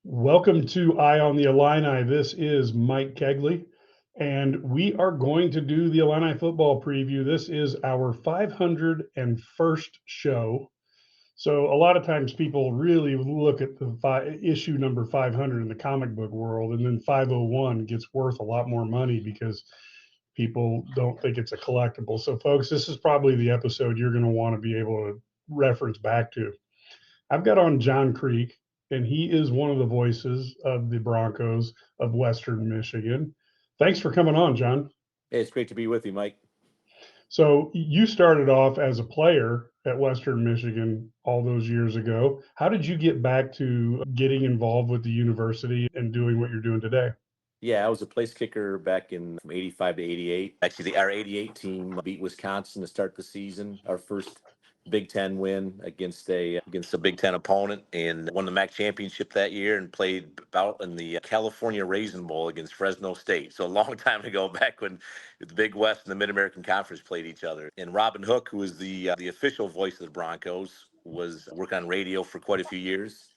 Welcome to Eye on the Illini. This is Mike Cagley, and we are going to do the Illini football preview. This is our 501st show. So a lot of times people really look at the issue number 500 in the comic book world, and then 501 gets worth a lot more money because people don't think it's a collectible. So, folks, this is probably the episode you're going to want to be able to reference back to. I've got on John Creek, and he is one of the voices of the Broncos of Western Michigan. Thanks for coming on, John. Hey, it's great to be with you, Mike. So you started off as a player at Western Michigan all those years ago. How did you get back to getting involved with the university and doing what you're doing today? Yeah, I was a place kicker back in from 85 to 88. Actually, our 88 team beat Wisconsin to start the season. Our first Big Ten win against a Big Ten opponent, and won the MAC championship that year, and played about in the California Raisin Bowl against Fresno State. So a long time ago, back when the Big West and the Mid American Conference played each other. And Robin Hook, who was the official voice of the Broncos, was working on radio for quite a few years.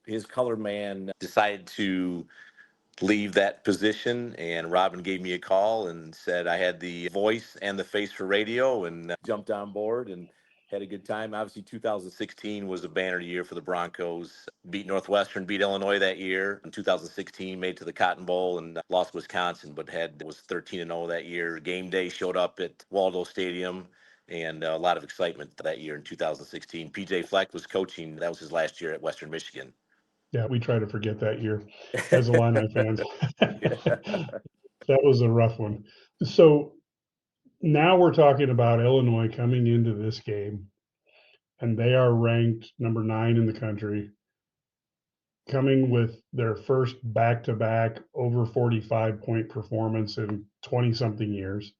His color man decided to leave that position, and Robin gave me a call and said I had the voice and the face for radio, and jumped on board and had a good time. Obviously 2016 was a banner year for the Broncos. Beat Northwestern, beat Illinois that year. In 2016 made it to the Cotton Bowl and lost Wisconsin, but was 13-0 that year. Game day showed up at Waldo Stadium, and a lot of excitement that year in 2016. PJ Fleck was coaching. That was his last year at Western Michigan. Yeah, we try to forget that year as Illini fans. That was a rough one. So now we're talking about Illinois coming into this game, and they are ranked number 9 in the country, coming with their first back-to-back over 45-point performance in 20-something years.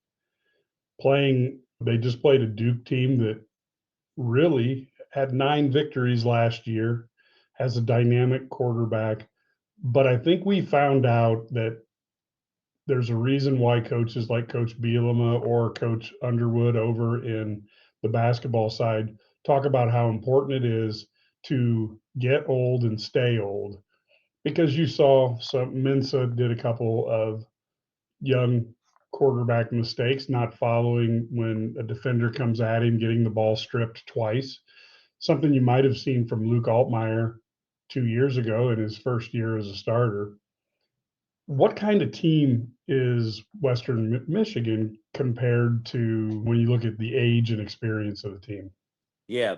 They just played a Duke team that really had 9 victories last year, has a dynamic quarterback. But I think we found out that there's a reason why coaches like Coach Bielema or Coach Underwood over in the basketball side talk about how important it is to get old and stay old. Because you saw Mensa did a couple of young quarterback mistakes, not following when a defender comes at him, getting the ball stripped twice. Something you might have seen from Luke Altmaier 2 years ago in his first year as a starter. What kind of team is Western Michigan compared to when you look at the age and experience of the team? Yeah,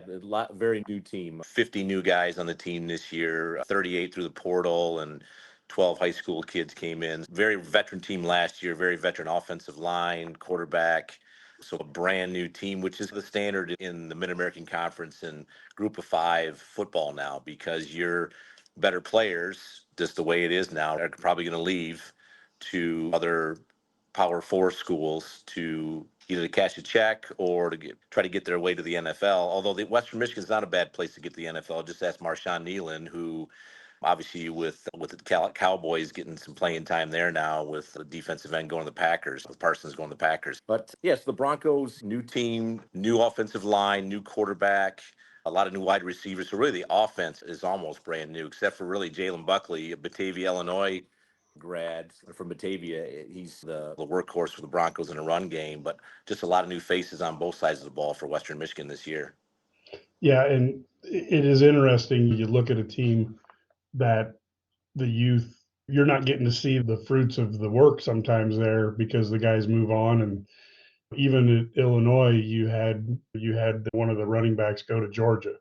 very new team. 50 new guys on the team this year, 38 through the portal, and 12 high school kids came in. Very veteran team last year, very veteran offensive line, quarterback. So a brand new team, which is the standard in the Mid-American Conference and Group of Five football now, because your better players, just the way it is now, are probably going to leave to other Power Four schools to either to cash a check or to try to get their way to the NFL. Although the Western Michigan is not a bad place to get to the NFL. Just ask Marshawn Nealon, who obviously with the Cowboys getting some playing time there now, with the defensive end going to the Packers, with Parsons going to the Packers. But yes, the Broncos, new team, new offensive line, new quarterback, a lot of new wide receivers. So really the offense is almost brand new, except for really Jalen Buckley, Batavia, Illinois grad from Batavia. He's the workhorse for the Broncos in a run game, but just a lot of new faces on both sides of the ball for Western Michigan this year. Yeah, and it is interesting. You look at a team that the youth, you're not getting to see the fruits of the work sometimes there because the guys move on. And even at Illinois, you had one of the running backs go to Georgia,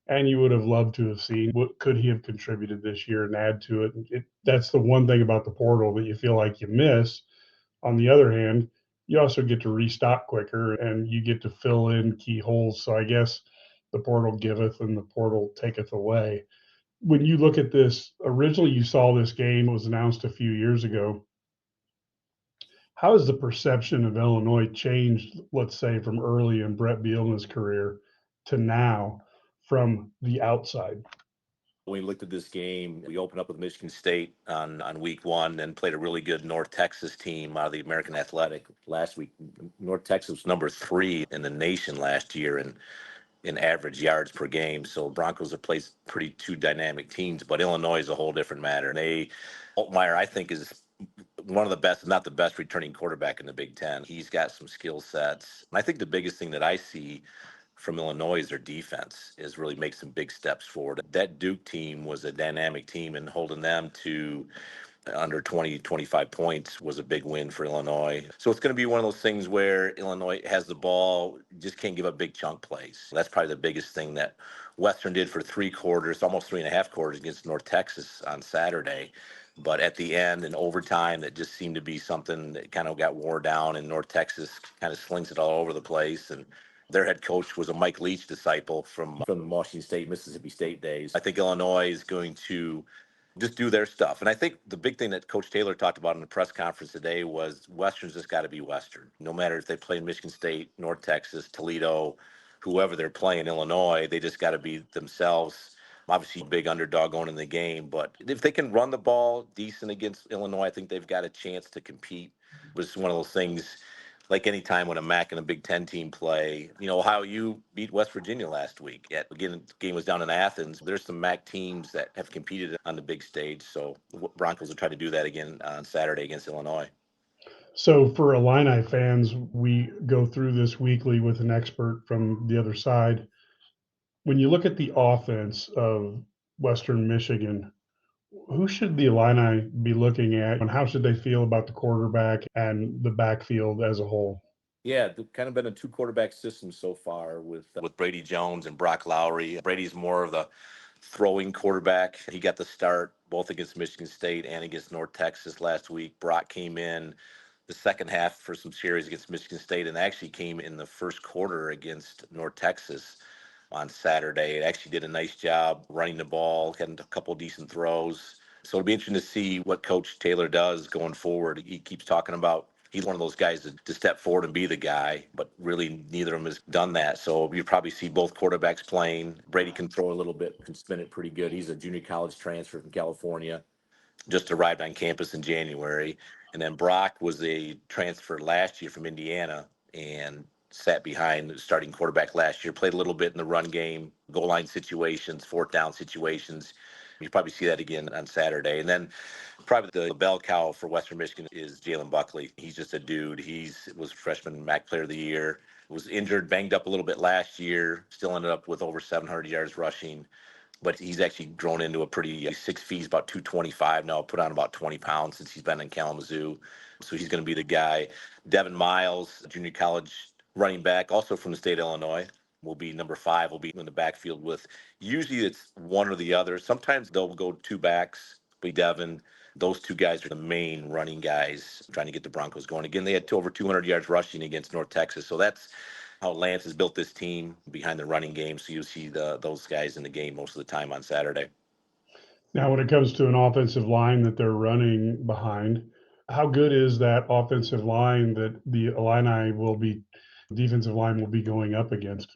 and you would have loved to have seen what could he have contributed this year and add to it. That's the one thing about the portal that you feel like you miss. On the other hand, you also get to restock quicker and you get to fill in key holes. So I guess the portal giveth and the portal taketh away. When you look at this, originally you saw this game, it was announced a few years ago. How has the perception of Illinois changed, let's say, from early in Brett Bielema's career to now from the outside? When we looked at this game, we opened up with Michigan State on week one, and played a really good North Texas team out of the American Athletic last week. North Texas was number 3 in the nation last year, and in average yards per game. So Broncos have played pretty two dynamic teams, but Illinois is a whole different matter. And Altmaier, I think, is one of the best, if not the best, returning quarterback in the Big Ten. He's got some skill sets. And I think the biggest thing that I see from Illinois is their defense is really make some big steps forward. That Duke team was a dynamic team, and holding them to under 20, 25 points was a big win for Illinois. So it's going to be one of those things where Illinois has the ball, just can't give up big chunk plays. That's probably the biggest thing that Western did for 3 quarters, almost 3.5 quarters against North Texas on Saturday. But at the end and overtime, that just seemed to be something that kind of got wore down, and North Texas kind of slings it all over the place. And their head coach was a Mike Leach disciple from the Washington State, Mississippi State days. I think Illinois is going to just do their stuff. And I think the big thing that Coach Taylor talked about in the press conference today was Western's just got to be Western. No matter if they play in Michigan State, North Texas, Toledo, whoever they're playing, Illinois, they just got to be themselves. Obviously, a big underdog going in the game, but if they can run the ball decent against Illinois, I think they've got a chance to compete. It's one of those things like any time when a MAC and a Big Ten team play, how you beat West Virginia last week. Again, the game was down in Athens. There's some MAC teams that have competed on the big stage. So Broncos will try to do that again on Saturday against Illinois. So for Illini fans, we go through this weekly with an expert from the other side. When you look at the offense of Western Michigan, who should the Illini be looking at, and how should they feel about the quarterback and the backfield as a whole? Yeah, kind of been a two quarterback system so far with Brady Jones and Brock Lowry. Brady's more of the throwing quarterback. He got the start both against Michigan State and against North Texas last week. Brock came in the second half for some series against Michigan State and actually came in the first quarter against North Texas on Saturday. It actually did a nice job running the ball, had a couple decent throws. So it'll be interesting to see what Coach Taylor does going forward. He keeps talking about he's one of those guys to step forward and be the guy, but really neither of them has done that. So you probably see both quarterbacks playing. Brady can throw a little bit, can spin it pretty good. He's a junior college transfer from California, just arrived on campus in January. And then Brock was a transfer last year from Indiana and sat behind the starting quarterback last year, played a little bit in the run game, goal line situations, fourth down situations. You probably see that again on Saturday. And then probably the bell cow for Western Michigan is Jalen Buckley. He's just a dude. Was freshman MAC player of the year, was injured, banged up a little bit last year, still ended up with over 700 yards rushing. But he's actually grown into a pretty 6 feet, he's about 225 now, put on about 20 pounds since he's been in Kalamazoo. So he's going to be the guy. Devin Miles, junior college running back, also from the state of Illinois, will be number 5, will be in the backfield with, usually it's one or the other. Sometimes they'll go two backs, be Devin. Those two guys are the main running guys trying to get the Broncos going. Again, they had over 200 yards rushing against North Texas. So that's how Lance has built this team behind the running game. So you see those guys in the game most of the time on Saturday. Now, when it comes to an offensive line that they're running behind, how good is that offensive line that the defensive line will be going up against?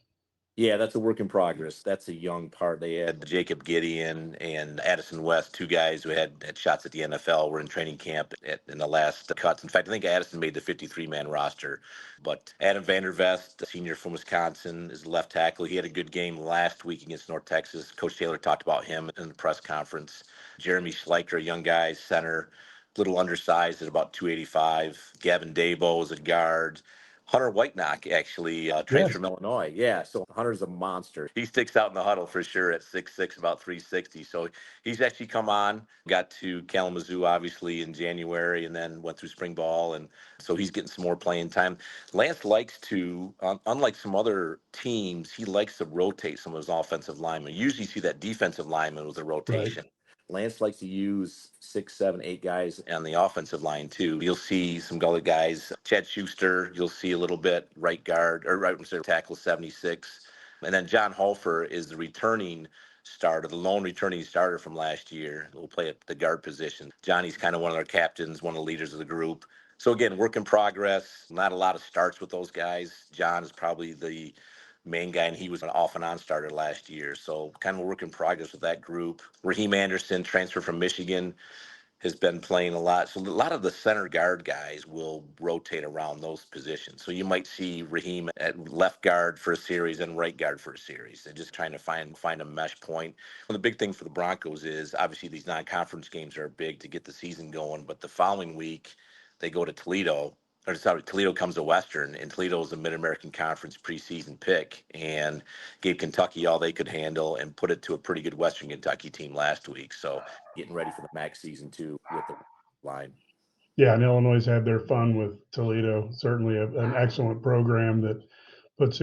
Yeah, that's a work in progress. That's a young part. They had Jacob Gideon and Addison West, two guys who had shots at the NFL, were in training camp in the last cuts. In fact, I think Addison made the 53-man roster. But Adam Vandervest, a senior from Wisconsin, is left tackle. He had a good game last week against North Texas. Coach Taylor talked about him in the press conference. Jeremy Schleicher, a young guy, center, little undersized at about 285. Gavin Dabo is a guard. Hunter Whitenock actually transferred from Illinois. Yeah, so Hunter's a monster. He sticks out in the huddle for sure at 6'6", about 360. So he's actually come on, got to Kalamazoo obviously in January, and then went through spring ball, and so he's getting some more playing time. Lance likes to, unlike some other teams, he likes to rotate some of his offensive linemen. You usually see that defensive lineman with a rotation. Right. Lance likes to use 6, 7, 8 guys on the offensive line too. You'll see some gully guys, Chad Schuster. You'll see a little bit right guard or right tackle 76, and then John Hofer is the returning starter, the lone returning starter from last year. Will play at the guard position. Johnny's kind of one of their captains, one of the leaders of the group. So again, work in progress. Not a lot of starts with those guys. John is probably the main guy, and he was an off and on starter last year. So kind of a work in progress with that group. Raheem Anderson, transfer from Michigan. has been playing a lot. So a lot of the center guard guys will rotate around those positions. So you might see Raheem at left guard for a series and right guard for a series. They're just trying to find a mesh point. And the big thing for the Broncos is obviously these non-conference games are big to get the season going, but the following week they go to Toledo. Or sorry, Toledo comes to Western, and Toledo is a Mid-American Conference preseason pick, and gave Kentucky all they could handle and put it to a pretty good Western Kentucky team last week. So getting ready for the MAC season too with the line. Yeah, and Illinois had their fun with Toledo. Certainly an excellent program that puts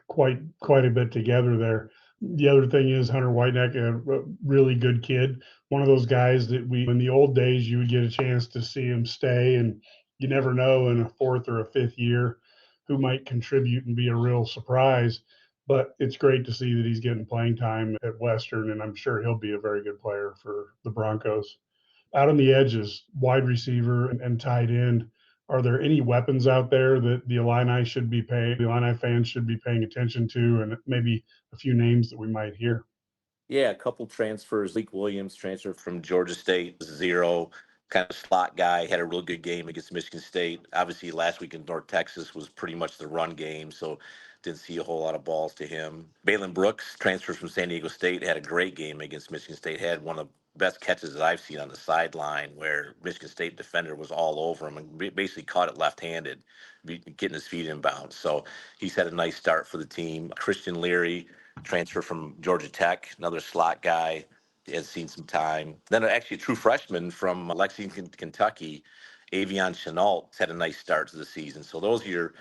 quite a bit together there. The other thing is Hunter Whiteneck, a really good kid. One of those guys that we in the old days you would get a chance to see him stay, and you never know in a fourth or a fifth year who might contribute and be a real surprise. But it's great to see that he's getting playing time at Western, and I'm sure he'll be a very good player for the Broncos. Out on the edges, wide receiver and tight end, are there any weapons out there that the Illini fans should be paying attention to, and maybe a few names that we might hear? Yeah, a couple transfers. Leak Williams transferred from Georgia State, zero, kind of slot guy, had a real good game against Michigan State. Obviously, last week in North Texas was pretty much the run game, so didn't see a whole lot of balls to him. Balin Brooks transferred from San Diego State, had a great game against Michigan State, had one of the best catches that I've seen on the sideline where Michigan State defender was all over him and basically caught it left-handed, getting his feet inbound. So he's had a nice start for the team. Christian Leary, transfer from Georgia Tech, another slot guy, has seen some time. Then actually a true freshman from Lexington, Kentucky, Avion Chenault, had a nice start to the season. So those are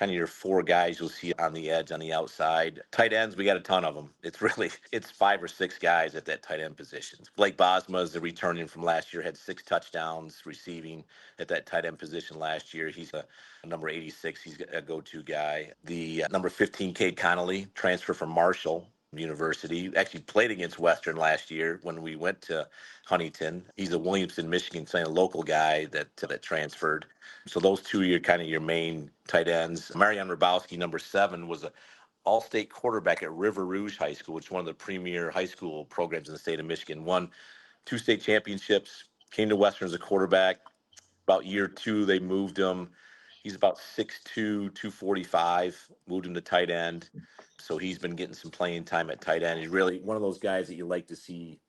your four guys you'll see on the edge, on the outside. Tight ends, we got a ton of them. It's five or six guys at that tight end position. Blake Bosma is the returning from last year, had 6 touchdowns receiving at that tight end position last year. He's a number 86. He's a go-to guy. The number 15, Cade Connolly, transfer from Marshall University, actually played against Western last year when we went to Huntington. He's a Williamson, Michigan, a local guy that transferred. So those two are kind of your main tight ends. Marion Rabowski, number 7, was a all-state quarterback at River Rouge High School, which is one of the premier high school programs in the state of Michigan. Won 2 state championships, came to Western as a quarterback. About year 2, they moved him. He's about 6'2", 245, moved him to tight end. So he's been getting some playing time at tight end. He's really one of those guys that you like to see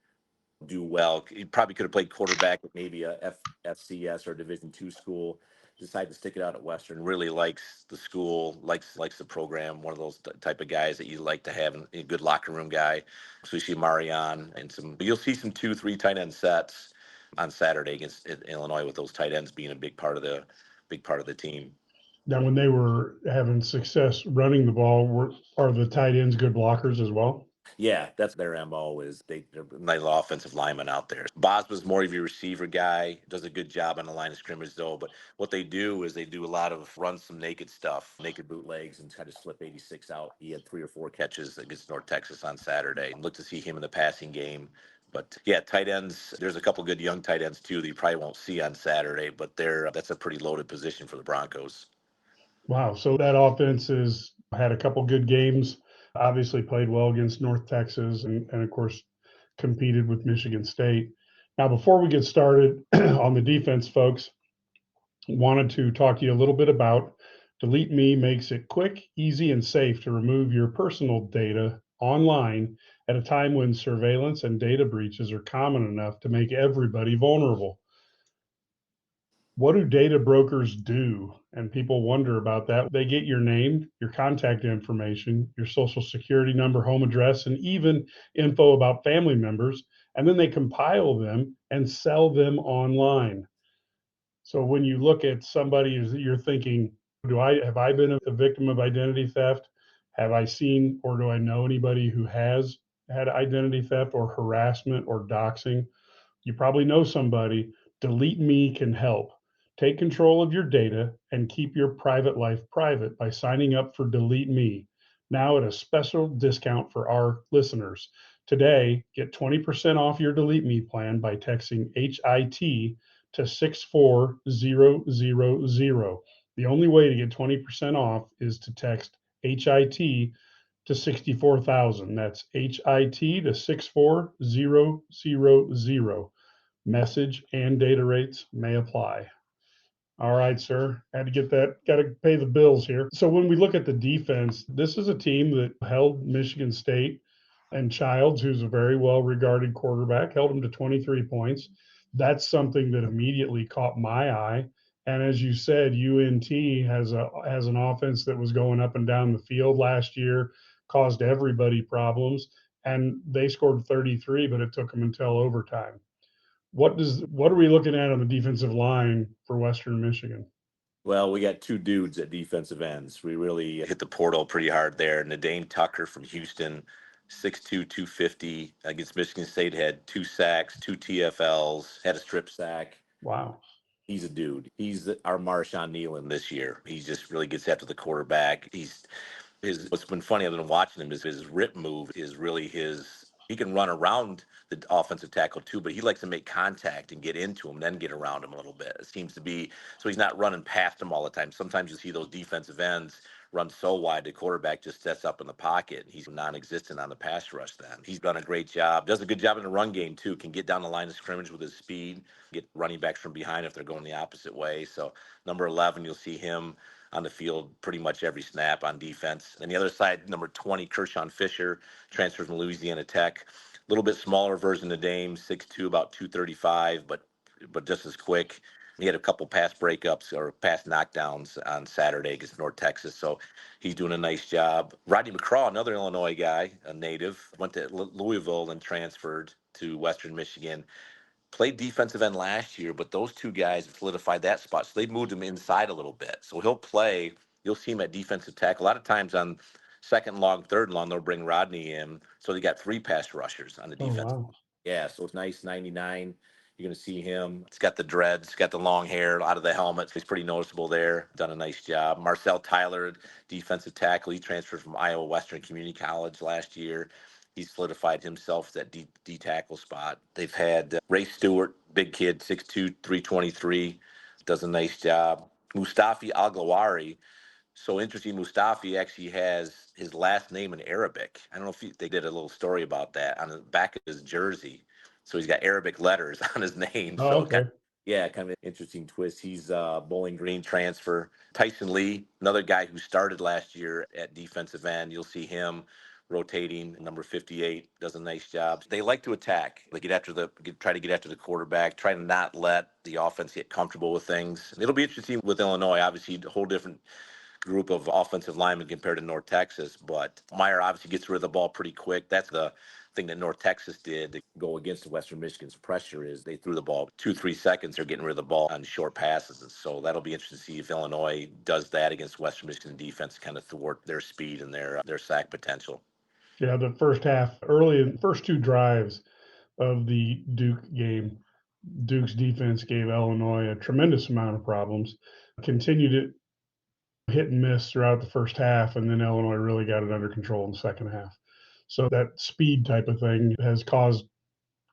do well. He probably could have played quarterback at maybe a FCS or Division II school. Decided to stick it out at Western. Really likes the school, likes the program. One of those type of guys that you like to have, a good locker room guy. So you see Marion and you'll see some 2-3 tight end sets on Saturday against Illinois, with those tight ends being a big part of the team. Now, when they were having success running the ball, are the tight ends good blockers as well? Yeah, that's their MO, is they're nice offensive lineman out there. Boz was more of your receiver guy, does a good job on the line of scrimmage though. But what they do is they do a lot of run some naked stuff, naked bootlegs, and try to slip 86 out. He had 3 or 4 catches against North Texas on Saturday. Look to see him in the passing game. But yeah, tight ends, there's a couple good young tight ends too that you probably won't see on Saturday, but that's a pretty loaded position for the Broncos. Wow. So that offense has had a couple good games, obviously played well against North Texas, and of course, competed with Michigan State. Now, before we get started on the defense, folks, wanted to talk to you a little bit about Delete Me makes it quick, easy, and safe to remove your personal data online at a time when surveillance and data breaches are common enough to make everybody vulnerable. What do data brokers do? And people wonder about that. They get your name, your contact information, your social security number, home address, and even info about family members, and then they compile them and sell them online. So when you look at somebody, you're thinking, have I been a victim of identity theft? Have I seen or do I know anybody who has had identity theft or harassment or doxing? You probably know somebody. Delete Me can help. Take control of your data and keep your private life private by signing up for Delete Me, now at a special discount for our listeners. Today, get 20% off your Delete Me plan by texting HIT to 64000. The only way to get 20% off is to text HIT to 64,000. That's HIT to 64000. Message and data rates may apply. All right, sir. Had to get that. Got to pay the bills here. So when we look at the defense, this is a team that held Michigan State and Childs, who's a very well regarded quarterback, held him to 23 points. That's something that immediately caught my eye. And as you said, UNT has an offense that was going up and down the field last year, caused everybody problems, and they scored 33, but it took them until overtime. What are we looking at on the defensive line for Western Michigan? Well, we got two dudes at defensive ends. We really hit the portal pretty hard there. Nadane Tucker from Houston, 6'2", 250 against Michigan State, had 2 sacks, 2 TFLs, had a strip sack. Wow. He's a dude. He's our Marshawn Nealon this year. He just really gets after the quarterback. What's been funny other than watching him is his rip move is really his. He can run around the offensive tackle too, but he likes to make contact and get into him, then get around him a little bit. It seems to be so he's not running past him all the time. Sometimes you see those defensive ends run so wide the quarterback just sets up in the pocket. He's non-existent on the pass rush then. He's done a great job. Does a good job in the run game too. Can get down the line of scrimmage with his speed, get running backs from behind if they're going the opposite way. So number 11, you'll see him on the field pretty much every snap on defense. And the other side, number 20, Kershawn Fisher, transferred from Louisiana Tech. A little bit smaller version of Dame, 6'2", about 235, but just as quick. He had a couple pass breakups or pass knockdowns on Saturday against North Texas, so he's doing a nice job. Rodney McCraw, another Illinois guy, a native, went to Louisville and transferred to Western Michigan. Played defensive end last year, but those two guys solidified that spot. So they moved him inside a little bit. So he'll play, you'll see him at defensive tackle. A lot of times on second long, third long, they'll bring Rodney in. So they got 3 pass rushers on the Oh, defense. wow. Yeah, so it's nice, 99. You're going to see him. It's got the dreads, got the long hair out of the helmet. He's pretty noticeable there. Done a nice job. Marcel Tyler, defensive tackle. He transferred from Iowa Western Community College last year. He's solidified himself that D tackle spot. They've had Ray Stewart, big kid, 6'2", 323, does a nice job. Mustafi Al-Glawari, so interesting. Mustafi actually has his last name in Arabic. I don't know if they did a little story about that on the back of his jersey. So he's got Arabic letters on his name. Oh, So okay. yeah, kind of an interesting twist. He's Bowling Green transfer. Tyson Lee, another guy who started last year at defensive end. You'll see him rotating. Number 58 does a nice job. They like to attack. They try to get after the quarterback. Try to not let the offense get comfortable with things. It'll be interesting with Illinois. Obviously, a whole different group of offensive linemen compared to North Texas. But Meyer obviously gets rid of the ball pretty quick. That's the thing that North Texas did to go against Western Michigan's pressure is they threw the ball 2-3 seconds. They're getting rid of the ball on short passes. And so that'll be interesting to see if Illinois does that against Western Michigan defense, kind of thwart their speed and their sack potential. Yeah, the first half, early in the first 2 drives of the Duke game, Duke's defense gave Illinois a tremendous amount of problems. Continued it hit and miss throughout the first half, and then Illinois really got it under control in the second half. So that speed type of thing has caused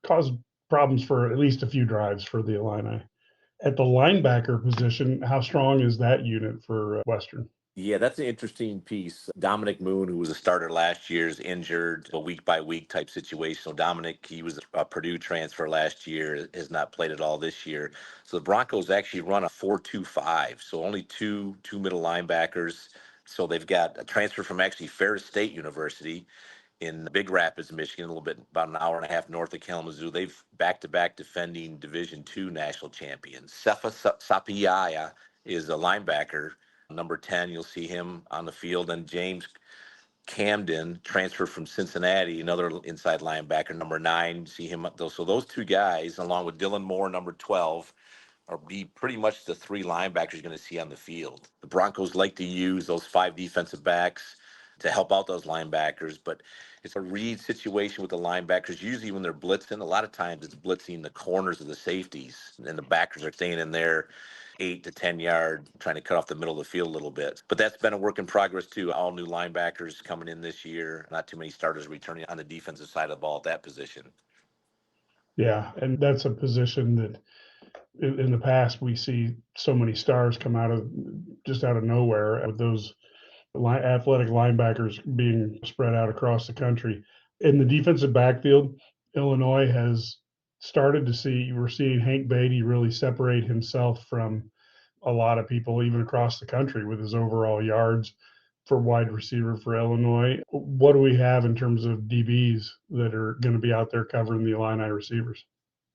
problems for at least a few drives for the Illini. At the linebacker position, how strong is that unit for Western? Yeah, that's an interesting piece. Dominic Moon, who was a starter last year, is injured, a week by week type situation. So Dominic, he was a Purdue transfer last year, has not played at all this year. So the Broncos actually run a 4-2-5. So only two middle linebackers. So they've got a transfer from actually Ferris State University in Big Rapids, Michigan, a little bit about an hour and a half north of Kalamazoo. They've back-to-back defending Division II national champions. Sefa Sapiaya is a linebacker. Number 10, you'll see him on the field. And James Camden, transfer from Cincinnati, another inside linebacker, number 9. See him. So those two guys, along with Dylan Moore, number 12, are be pretty much the 3 linebackers you're going to see on the field. The Broncos like to use those 5 defensive backs to help out those linebackers, but it's a read situation with the linebackers. Usually when they're blitzing, a lot of times it's blitzing the corners of the safeties, and the backers are staying in there 8 to 10 yard, trying to cut off the middle of the field a little bit. But that's been a work in progress too. All new linebackers coming in this year. Not too many starters returning on the defensive side of the ball at that position. Yeah, and that's a position that in the past we see so many stars come out of just out of nowhere with those athletic linebackers being spread out across the country. In the defensive backfield, Illinois has started to see we're seeing Hank Beatty really separate himself from a lot of people, even across the country, with his overall yards for wide receiver for Illinois. What do we have in terms of DBs that are going to be out there covering the Illini receivers?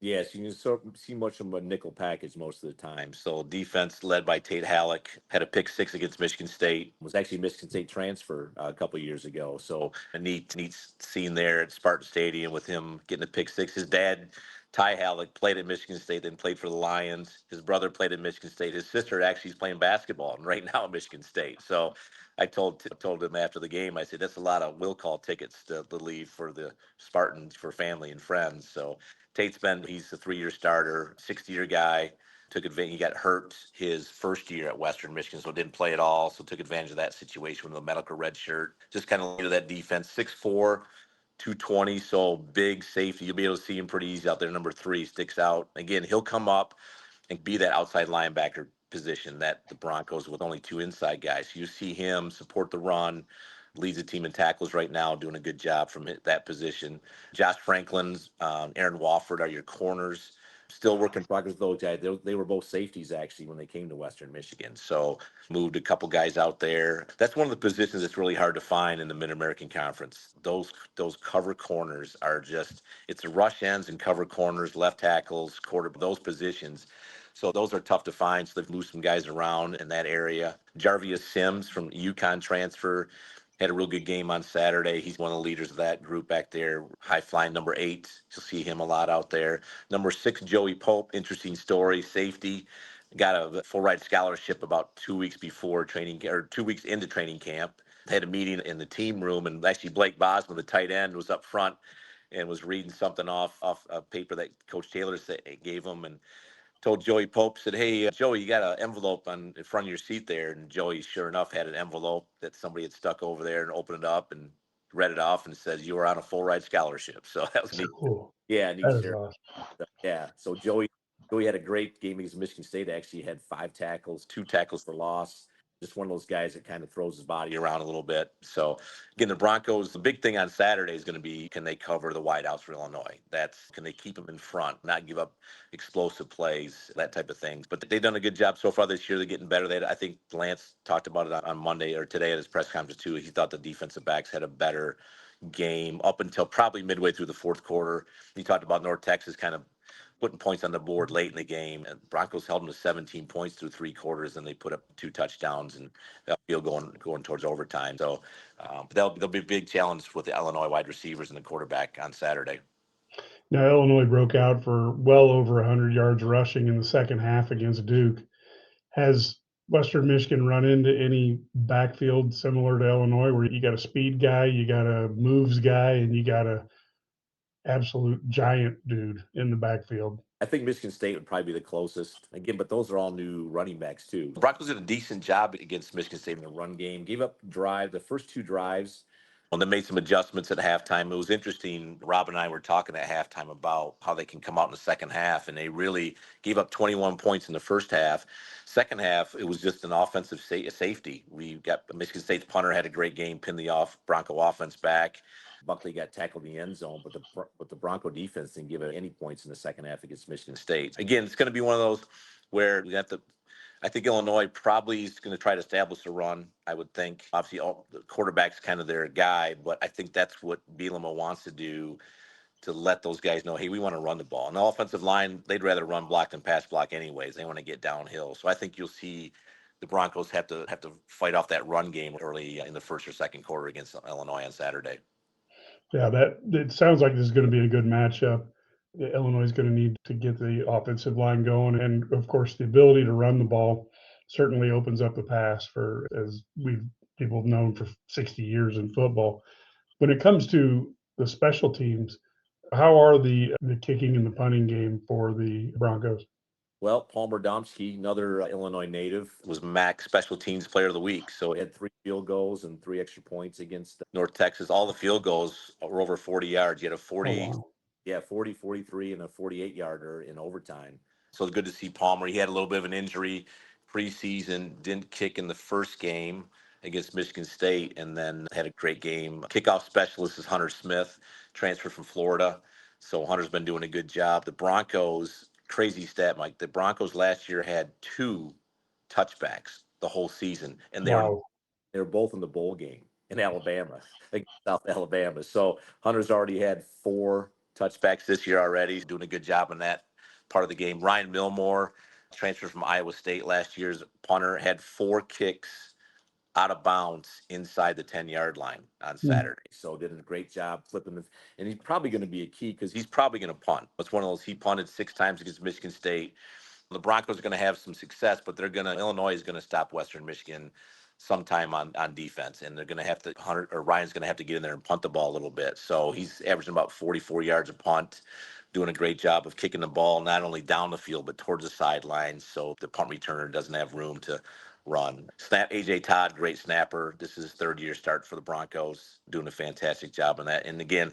Yes, you can see much of a nickel package most of the time. So defense led by Tate Halleck had a pick six against Michigan State. Was actually a Michigan State transfer a couple of years ago. So a neat scene there at Spartan Stadium with him getting a pick six. His dad, Ty Halleck, played at Michigan State, then played for the Lions. His brother played at Michigan State. His sister actually is playing basketball and right now at Michigan State. So I told him after the game, I said that's a lot of will call tickets to leave for the Spartans for family and friends. So he's a 3-year starter, 60-year guy. Took advantage. He got hurt his first year at Western Michigan, so didn't play at all. So took advantage of that situation with a medical red shirt. Just kind of leader that defense. 6'4", 220, so big safety. You'll be able to see him pretty easy out there. Number 3 sticks out. Again, he'll come up and be that outside linebacker position that the Broncos with only 2 inside guys. You see him support the run, leads the team in tackles right now, doing a good job from that position. Josh Franklin's, Aaron Wofford are your corners. Still work in progress. Those guys, they were both safeties actually when they came to Western Michigan. So moved a couple guys out there. That's one of the positions that's really hard to find in the Mid American Conference. Those cover corners are just it's the rush ends and cover corners, left tackles, quarter those positions. So those are tough to find. So they've moved some guys around in that area. Jarvius Sims from UConn transfer had a real good game on Saturday. He's one of the leaders of that group back there. High flying number 8. You'll see him a lot out there. Number 6, Joey Pope. Interesting story. Safety. Got a full ride scholarship about 2 weeks before training or 2 weeks into training camp. They had a meeting in the team room, and actually Blake Bosma, the tight end, was up front and was reading something off a paper that Coach Taylor gave him, and told Joey Pope, said, "Hey, Joey, you got an envelope in front of your seat there." And Joey, sure enough, had an envelope that somebody had stuck over there and opened it up and read it off and says, "You were on a full ride scholarship." So that was neat. Cool. Yeah, That neat. is awesome. Yeah. So Joey had a great game against Michigan State. Actually had 5 tackles, 2 tackles for loss. Just one of those guys that kind of throws his body around a little bit. So again, the Broncos, the big thing on Saturday is going to be, can they cover the wideouts for Illinois? Can they keep them in front, not give up explosive plays, that type of thing. But they've done a good job so far this year. They're getting better. I think Lance talked about it on Monday or today at his press conference too. He thought the defensive backs had a better game up until probably midway through the fourth quarter. He talked about North Texas kind of putting points on the board late in the game, and Broncos held them to 17 points through 3 quarters, and they put up 2 touchdowns and field going towards overtime. So they'll be a big challenge with the Illinois wide receivers and the quarterback on Saturday. Now, Illinois broke out for well over 100 yards rushing in the second half against Duke. Has Western Michigan run into any backfield similar to Illinois where you got a speed guy, you got a moves guy, and you got a absolute giant dude in the backfield? I think Michigan State would probably be the closest again, but those are all new running backs too. The Broncos did a decent job against Michigan State in the run game. Gave up the first 2 drives. Well, they made some adjustments at halftime. It was interesting. Rob and I were talking at halftime about how they can come out in the second half, and they really gave up 21 points in the first half. Second half, it was just an offensive safety. We got Michigan State's punter had a great game, pinned the Bronco offense back. Buckley got tackled in the end zone, but the Bronco defense didn't give it any points in the second half against Michigan State. Again, it's going to be one of those where we have to. I think Illinois probably is going to try to establish a run. I would think. Obviously, the quarterback's kind of their guy, but I think that's what Bielema wants to do, to let those guys know, hey, we want to run the ball. And the offensive line, they'd rather run block than pass block anyways. They want to get downhill. So I think you'll see the Broncos have to fight off that run game early in the first or second quarter against Illinois on Saturday. Yeah, that it sounds like this is going to be a good matchup. Illinois is going to need to get the offensive line going, and of course, the ability to run the ball certainly opens up the pass for, as people have known for 60 years in football. When it comes to the special teams, how are the kicking and the punting game for the Broncos? Well, Palmer Domsky, another Illinois native, was MAC Special Teams Player of the Week. So he had 3 field goals and 3 extra points against North Texas. All the field goals were over 40 yards. You had a 40, Oh, wow. yeah, 40, 43, and a 48-yarder in overtime. So it's good to see Palmer. He had a little bit of an injury preseason, didn't kick in the first game against Michigan State, and then had a great game. Kickoff specialist is Hunter Smith, transferred from Florida. So Hunter's been doing a good job. The Broncos, crazy stat, Mike. The Broncos last year had 2 touchbacks the whole season, and Wow. they were both in the bowl game in Alabama, like South Alabama. So Hunter's already had 4 touchbacks this year already. He's doing a good job in that part of the game. Ryan Milmore, transferred from Iowa State last year's punter, had 4 kicks out of bounds inside the 10-yard line on Hmm. Saturday. So did a great job flipping the, and he's probably going to be a key because he's probably going to punt. It's one of those, he punted 6 times against Michigan State. The Broncos are going to have some success, but Illinois is going to stop Western Michigan sometime on defense, and they're going to have to Hunter or Ryan's going to have to get in there and punt the ball a little bit. So he's averaging about 44 yards a punt, doing a great job of kicking the ball not only down the field but towards the sidelines, so the punt returner doesn't have room to run. Snap AJ Todd, great snapper. This is his 3rd year start for the Broncos, doing a fantastic job in that. And again,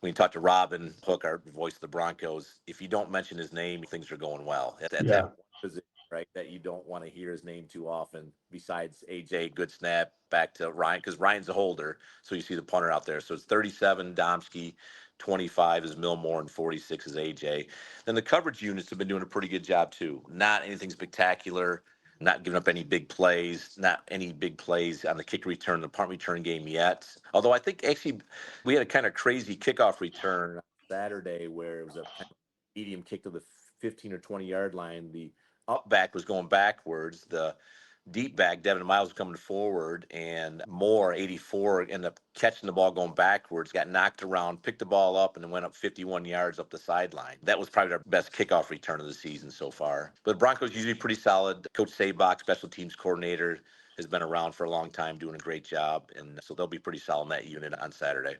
when you talk to Robin Hook, our voice of the Broncos, if you don't mention his name, things are going well. That's that Yeah. one position, right? That you don't want to hear his name too often. Besides AJ, good snap back to Ryan, because Ryan's a holder. So you see the punter out there. So it's 37, Domsky, 25 is Milmore, and 46 is AJ. Then the coverage units have been doing a pretty good job too. Not anything spectacular, not giving up any big plays, not any big plays on the kick return, the punt return game yet. Although I think actually we had a kind of crazy kickoff return on Saturday where it was a kind of medium kick to the 15 or 20-yard line. The up back was going backwards. The deep back, Devin Miles, was coming forward, and Moore, 84, ended up catching the ball going backwards, got knocked around, picked the ball up, and then went up 51 yards up the sideline. That was probably our best kickoff return of the season so far. But Broncos usually pretty solid. Coach Sabach, special teams coordinator, has been around for a long time, doing a great job, and so they'll be pretty solid in that unit on Saturday.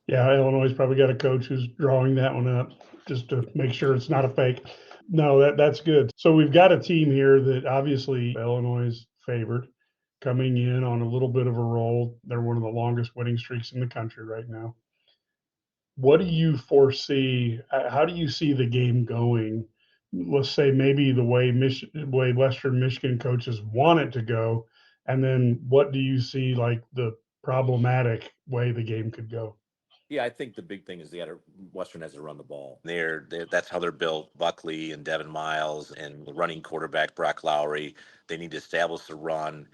Yeah, Illinois probably got a coach who's drawing that one up just to make sure it's not a fake. No, that's good. So we've got a team here that obviously Illinois is favored, coming in on a little bit of a roll. They're one of the longest winning streaks in the country right now. What do you foresee? How do you see the game going? Let's say maybe the way Western Michigan coaches want it to go, and then what do you see like the problematic way the game could go? Yeah, I think the big thing is Western has to run the ball. That's how they're built. Buckley and Devin Miles and the running quarterback Brock Lowry. They need to establish the run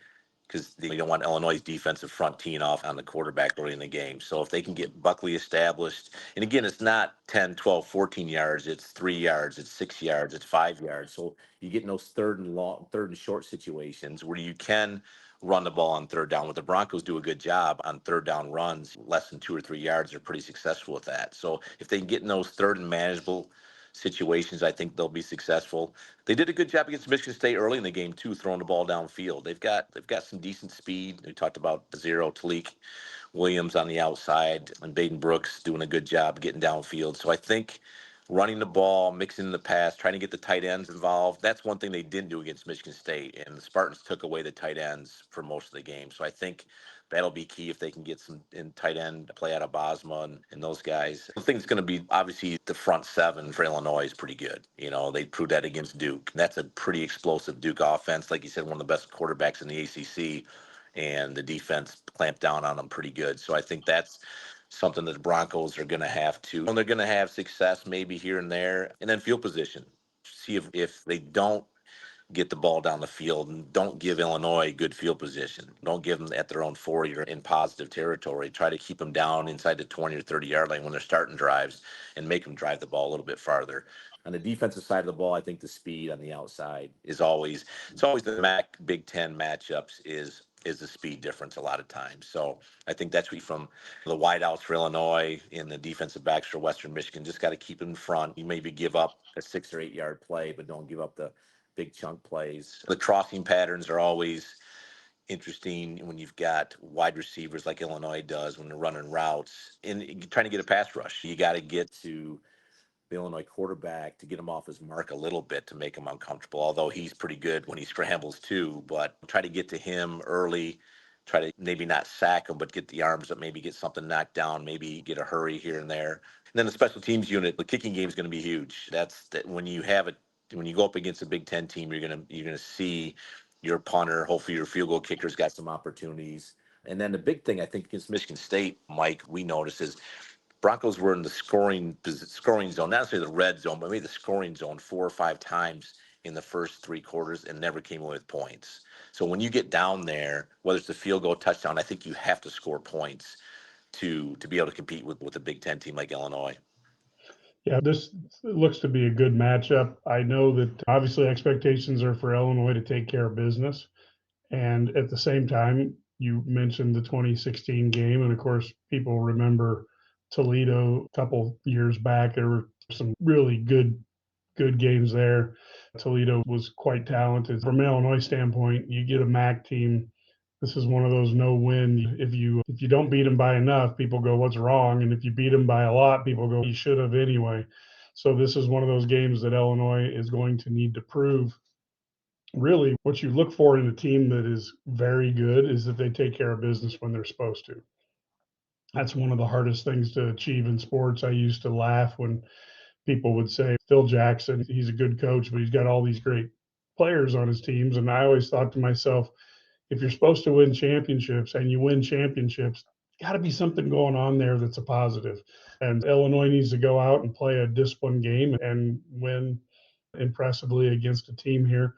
because they don't want Illinois' defensive front teeing off on the quarterback early in the game. So if they can get Buckley established, and again, it's not 10, 12, 14 yards, it's 3 yards, it's 6 yards, it's 5 yards. So you get in those third and short situations where you can run the ball on third down. What the Broncos do a good job on third down runs, less than 2 or 3 yards, they're pretty successful with that. So if they can get in those third and manageable situations, I think they'll be successful. They did a good job against Michigan State early in the game too, throwing the ball downfield. They've got some decent speed. We talked about Zero Talik Williams on the outside and Baden Brooks doing a good job getting downfield. So I think running the ball, mixing the pass, trying to get the tight ends involved. That's one thing they didn't do against Michigan State, and the Spartans took away the tight ends for most of the game. So I think that'll be key if they can get some in tight end play out of Bosma and those guys. I think it's going to be obviously the front seven for Illinois is pretty good. You know, they proved that against Duke. That's a pretty explosive Duke offense. Like you said, one of the best quarterbacks in the ACC, and the defense clamped down on them pretty good. So I think that's something that the Broncos are going to have to, and they're going to have success maybe here and there. And then field position. See if they don't get the ball down the field and don't give Illinois good field position. Don't give them at their own 40 or in positive territory. Try to keep them down inside the 20 or 30-yard line when they're starting drives and make them drive the ball a little bit farther. On the defensive side of the ball, I think the speed on the outside is always the MAC Big Ten matchups is the speed difference a lot of times. So I think that's from the wideouts for Illinois and the defensive backs for Western Michigan. Just got to keep in front. You maybe give up a 6 or 8 yard play, but don't give up the big chunk plays. The crossing patterns are always interesting when you've got wide receivers like Illinois does when they're running routes and trying to get a pass rush. You got to get to the Illinois quarterback to get him off his mark a little bit to make him uncomfortable, although he's pretty good when he scrambles too. But try to get to him early, try to maybe not sack him, but get the arms up, maybe get something knocked down, maybe get a hurry here and there. And then the special teams unit, the kicking game is going to be huge. That's that when you have it, when you go up against a Big Ten team, you're gonna see your punter, hopefully your field goal kicker's got some opportunities. And then the big thing I think against Michigan State, Mike, we notice is Broncos were in the scoring zone, not necessarily the red zone, but maybe the scoring zone 4 or 5 times in the first 3 quarters and never came away with points. So when you get down there, whether it's a field goal, touchdown, I think you have to score points to be able to compete with a Big Ten team like Illinois. Yeah, this looks to be a good matchup. I know that obviously expectations are for Illinois to take care of business. And at the same time, you mentioned the 2016 game. And of course, people remember Toledo a couple years back. There were some really good games there. Toledo was quite talented. From an Illinois standpoint, you get a MAC team. This is one of those no-win. If you don't beat them by enough, people go, "What's wrong?" And if you beat them by a lot, people go, "You should have anyway." So this is one of those games that Illinois is going to need to prove. Really, what you look for in a team that is very good is that they take care of business when they're supposed to. That's one of the hardest things to achieve in sports. I used to laugh when people would say, Phil Jackson, he's a good coach, but he's got all these great players on his teams. And I always thought to myself, if you're supposed to win championships and you win championships, got to be something going on there that's a positive. And Illinois needs to go out and play a disciplined game and win impressively against a team here.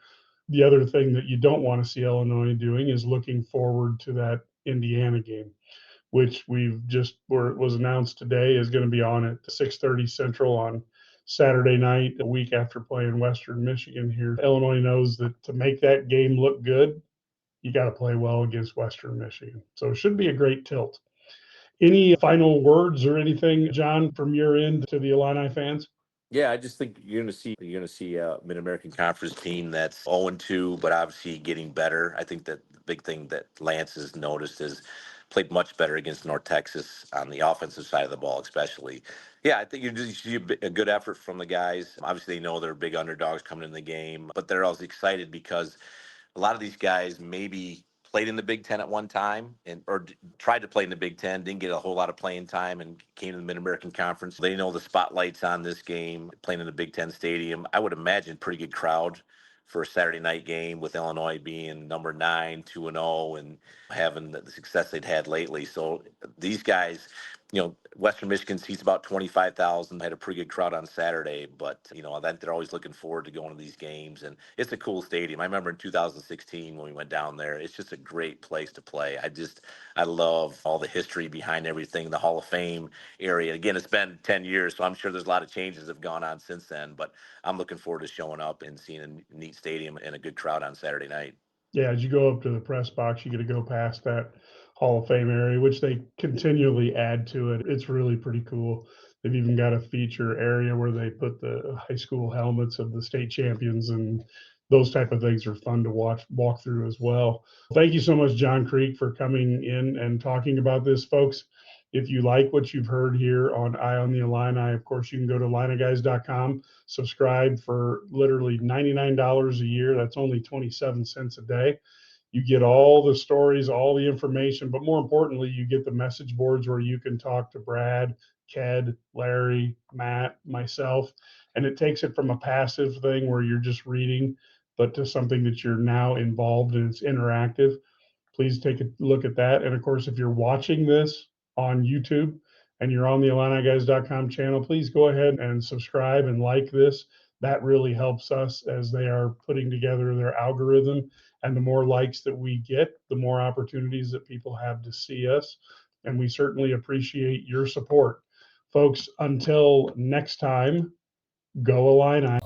The other thing that you don't want to see Illinois doing is looking forward to that Indiana game, which was announced today is going to be on at 6:30 Central on Saturday night, a week after playing Western Michigan here. Illinois knows that to make that game look good, you got to play well against Western Michigan. So it should be a great tilt. Any final words or anything, John, from your end to the Illini fans? Yeah, I just think you're going to see a Mid American Conference team that's 0-2, but obviously getting better. I think that the big thing that Lance has noticed is played much better against North Texas on the offensive side of the ball, especially. Yeah, I think you just see a good effort from the guys. Obviously, they know they're big underdogs coming in the game, but they're always excited because a lot of these guys maybe played in the Big Ten at one time or tried to play in the Big Ten, didn't get a whole lot of playing time, and came to the Mid American Conference. They know the spotlight's on this game, playing in the Big Ten stadium. I would imagine pretty good crowd for a Saturday night game with Illinois being number 9, 2-0, and having the success they'd had lately. So these guys, Western Michigan seats about 25,000. Had a pretty good crowd on Saturday, but they're always looking forward to going to these games, and it's a cool stadium. I remember in 2016 when we went down there. It's just a great place to play. I love all the history behind everything, the Hall of Fame area. Again, it's been 10 years, so I'm sure there's a lot of changes that have gone on since then, but I'm looking forward to showing up and seeing a neat stadium and a good crowd on Saturday night. Yeah, as you go up to the press box, you get to go past that Hall of Fame area, which they continually add to it. It's really pretty cool. They've even got a feature area where they put the high school helmets of the state champions, and those type of things are fun to walk through as well. Thank you so much, John Creek, for coming in and talking about this, folks. If you like what you've heard here on Eye on the Illini, of course, you can go to IlliniGuys.com, subscribe for literally $99 a year. That's only 27 cents a day. You get all the stories, all the information, but more importantly, you get the message boards where you can talk to Brad, Ked, Larry, Matt, myself, and it takes it from a passive thing where you're just reading, but to something that you're now involved in. It's interactive. Please take a look at that. And of course, if you're watching this on YouTube and you're on the IlliniGuys.com channel, please go ahead and subscribe and like this. That really helps us as they are putting together their algorithm. And the more likes that we get, the more opportunities that people have to see us. And we certainly appreciate your support. Folks, until next time, go Illini.